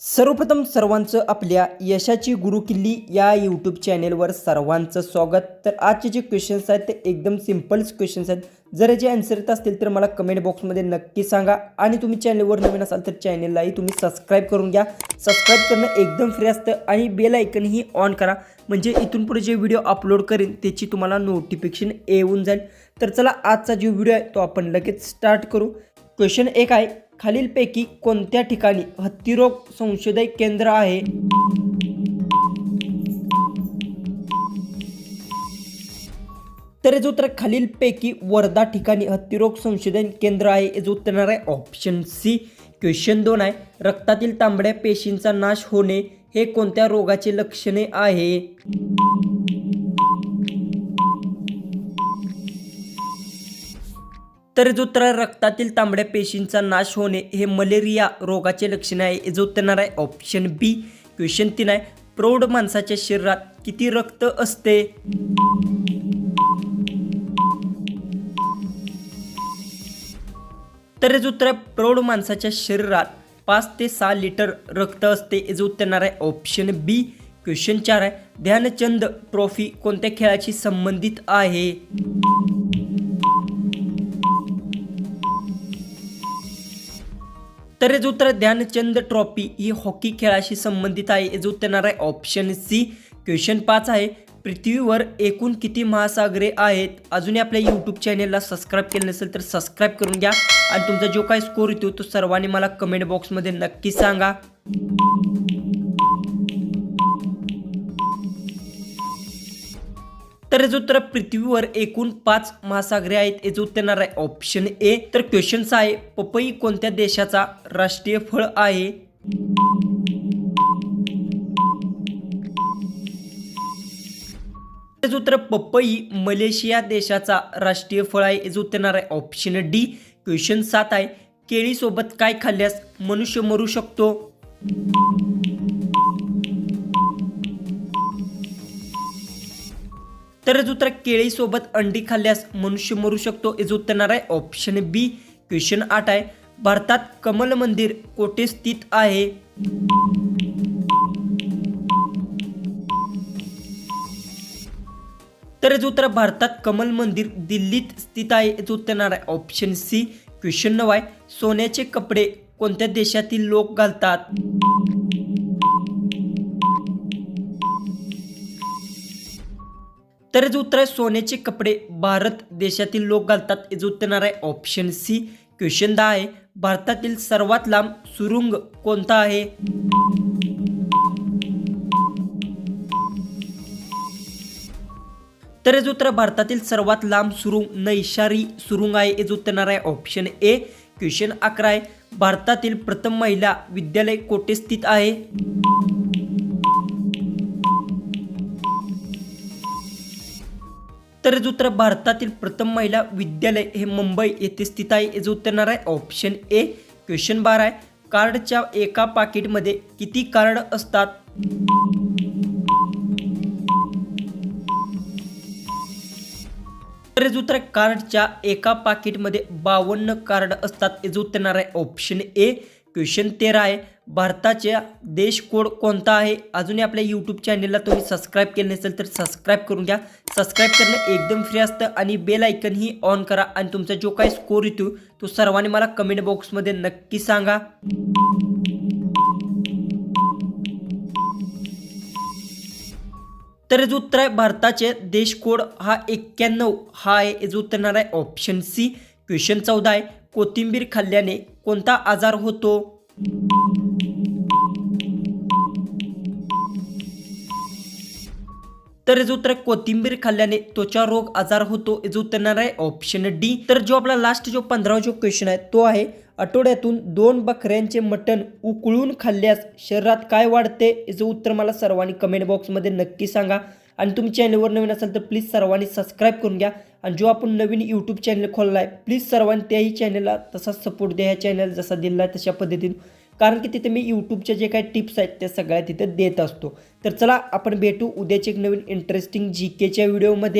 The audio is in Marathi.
सर्वप्रथम सर्वांचं आपल्या यशाची गुरुकिल्ली या यूट्यूब चॅनेलवर सर्वांचं स्वागत। तर आजचे जे क्वेश्चन्स आहेत ते एकदम सिंपल्स क्वेश्चन्स आहेत। जर याचे आन्सर येत असतील तर मला कमेंट बॉक्समध्ये नक्की सांगा आणि तुम्ही चॅनलवर नवीन असाल तर चॅनललाही तुम्ही सबस्क्राईब करून घ्या। सबस्क्राईब करणं एकदम फ्री असतं आणि बेल आयकनही ऑन करा, म्हणजे इथून पुढे जे व्हिडिओ अपलोड करेन त्याची तुम्हाला नोटिफिकेशन येऊन जाईल। तर चला आजचा जो व्हिडिओ आहे तो आपण लगेच स्टार्ट करू। क्वेश्चन 1 आहे, खालीलपैकी कोणत्या ठिकाणी हत्तीरोग संशोधन केंद्र आहे? तर याचं उत्तर खालीलपैकी वर्धा ठिकाणी हत्तीरोग संशोधन केंद्र आहे। याचं उत्तर आहे ऑप्शन सी। क्वेश्चन 2 आहे, रक्तातील तांबड्या पेशींचा नाश होणे हे कोणत्या रोगाचे लक्षणे आहे? तर याचं उत्तर आहे रक्तातील तांबड्या पेशींचा नाश होणे हे मलेरिया रोगाचे लक्षण आहे। याचं उत्तर आहे ऑप्शन बी। क्वेश्चन 3 आहे, प्रौढ माणसाच्या शरीरात किती रक्त असते? तर याचं उत्तर आहे प्रौढ माणसाच्या शरीरात 5 ते 6 लिटर रक्त असते। याचं उत्तर आहे ऑप्शन बी। क्वेश्चन 4 आहे, ध्यानचंद ट्रॉफी कोणत्या खेळाशी संबंधित आहे? तर याचं उत्तर ध्यानचंद ट्रॉफी ही हॉकी खेळाशी संबंधित आहे। याचं उत्तर आहे ऑप्शन सी। क्वेश्चन 5 आहे, पृथ्वीवर एकूण किती महासागरे आहेत? अजूनही आपल्या यूट्यूब चॅनेलला सबस्क्राईब केलं नसेल तर सबस्क्राईब करून घ्या आणि तुमचा जो काही स्कोर येतो तो सर्वांनी मला कमेंट बॉक्समध्ये नक्की सांगा। तर याचं उत्तर पृथ्वीवर एकूण 5 महासागरे आहेत। याचं उत्तर आहे ऑप्शन ए। तर क्वेश्चन आहे, पपई कोणत्या देशाचा राष्ट्रीय फळ आहे? याचं उत्तर पपई मलेशिया देशाचा राष्ट्रीय फळ आहे। याचं उत्तर आहे ऑप्शन डी। क्वेश्चन 7 आहे, केळीसोबत काय खाल्ल्यास मनुष्य मरू शकतो? तर याचं उत्तर केळीसोबत अंडी खाल्ल्यास मनुष्य मरू शकतो। याचं उत्तर आहे ऑप्शन बी। क्वेश्चन 8 आहे, भारतात कमल मंदिर कोठे स्थित आहे? तर याचं उत्तर भारतात कमल मंदिर दिल्लीत स्थित आहे। याचं उत्तर आहे ऑप्शन सी। क्वेश्चन 9 आहे, सोन्याचे कपडे कोणत्या देशातील लोक घालतात? तर याचं उत्तर आहे सोन्याचे कपडे भारत देशातील लोक घालतात। याचं उत्तर आहे ऑप्शन सी। क्वेश्चन 10 आहे, भारतातील सर्वात लांब सुरुंग कोणता आहे? तर याचं उत्तर भारतातील सर्वात लांब सुरुंग नैशारी सुरुंग आहे। याचं उत्तर आहे ऑप्शन ए। क्वेश्चन 11 आहे, भारतातील प्रथम महिला विद्यालय कोठे स्थित आहे? तर याचं उत्तर भारतातील प्रथम महिला विद्यालय हे मुंबई येथे स्थित आहे। याचं उत्तर आहे ऑप्शन ए। क्वेश्चन 12 आहे, कार्डच्या एका पाकिटमध्ये किती कार्ड असतात? तर याचं उत्तर कार्डच्या एका पाकिटमध्ये 52 कार्ड असतात। याचं उत्तर आहे ऑप्शन ए। क्वेश्चन 13 आहे, भारताचा देश कोड कोणता आहे? अजूनही आपल्या यूट्यूब चॅनलला तुम्ही सबस्क्राईब केलं नसेल तर सबस्क्राईब करून घ्या। सबस्क्राईब करणं एकदम फ्री असतं आणि बेल आयकनही ऑन करा आणि तुमचा जो काही स्कोर येतो तो सर्वांनी मला कमेंट बॉक्समध्ये नक्की सांगा। तर याचं उत्तर आहे भारताचे देश कोड हा 91 हा आहे। याचं उत्तर आहे ऑप्शन सी। क्वेश्चन 14 आहे, कोथिंबीर खाल्ल्याने कोणता आजार होतो? तर याचं उत्तर कोथिंबीर खाल्ल्याने त्वचा रोग आजार होतो। याचं उत्तर आहे ऑप्शन डी। तर जो आपला लास्ट जो 15वा जो क्वेश्चन आहे तो आहे, आठवड्यातून 2 बकऱ्यांचे मटण उकळून खाल्ल्यास शरीरात काय वाढते? याचं उत्तर मला सर्वांनी कमेंट बॉक्समध्ये नक्की सांगा आणि तुम्ही चॅनलवर नवीन असाल तर प्लीज सर्वांनी सबस्क्राईब करून घ्या आणि जो आपण नवीन यूट्यूब चॅनल खोलला आहे प्लीज सर्वांनी त्याही चॅनलला तसाच सपोर्ट द्या। ह्या चॅनल जसा दिला आहे तशा पद्धतीने, कारण की तिथे मी यूट्यूबच्या जे काही टिप्स आहेत त्या सगळ्या तिथे देत असतो। तर चला आपण भेटू उद्याच्या एक नवीन इंटरेस्टिंग जीकेच्या व्हिडिओमध्ये।